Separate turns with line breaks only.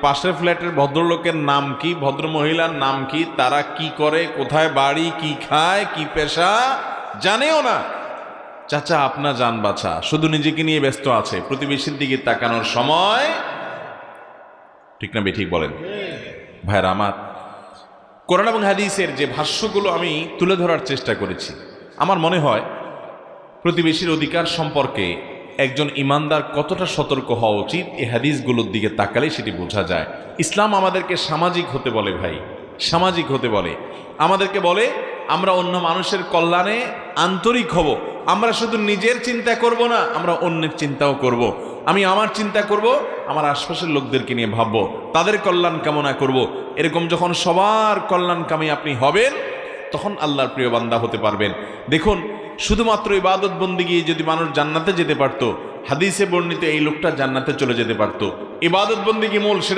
পাশের ফ্ল্যাটের ভদ্রলোকের নাম কি, ভদ্র মহিলার নাম কি, তারা কি করে, কোথায় বাড়ি, কি খায়, কি পেশা জানেও না। চাচা আপনার জান বাছা, শুধু নিজেকে নিয়ে ব্যস্ত আছে, প্রতিবেশীর দিকে তাকানোর সময়। ঠিক না বেঠিক বলেন ভাইরা আমার? কোরআন এবং হাদিসের যে ভাষ্যগুলো আমি তুলে ধরার চেষ্টা করেছি, আমার মনে হয় প্রতিবেশীর অধিকার সম্পর্কে একজন ইমানদার কতটা সতর্ক হওয়া উচিত এই হাদিসগুলোর দিকে তাকালে সেটি বোঝা যায়। ইসলাম আমাদেরকে সামাজিক হতে বলে ভাই, সামাজিক হতে বলে। আমাদেরকে বলে আমরা অন্য মানুষের কল্যাণে আন্তরিক হব। আমরা শুধু নিজের চিন্তা করব না, আমরা অন্যের চিন্তাও করব। আমি আমার চিন্তা করব, আমার আশপাশের লোকদেরকে নিয়ে ভাববো, তাদের কল্যাণ কামনা করব। এরকম যখন সবার কল্যাণকামী আপনি হবেন, তখন আল্লাহর প্রিয় বান্দা হতে পারবেন। দেখুন, শুধুমাত্র ইবাদত বন্দেগী যদি মানুষ জান্নাতে যেতে পারত, হাদিসে বর্ণিত এই লোকটা জান্নাতে চলে যেতে পারত। ইবাদত বন্দেগী মূল, সেটা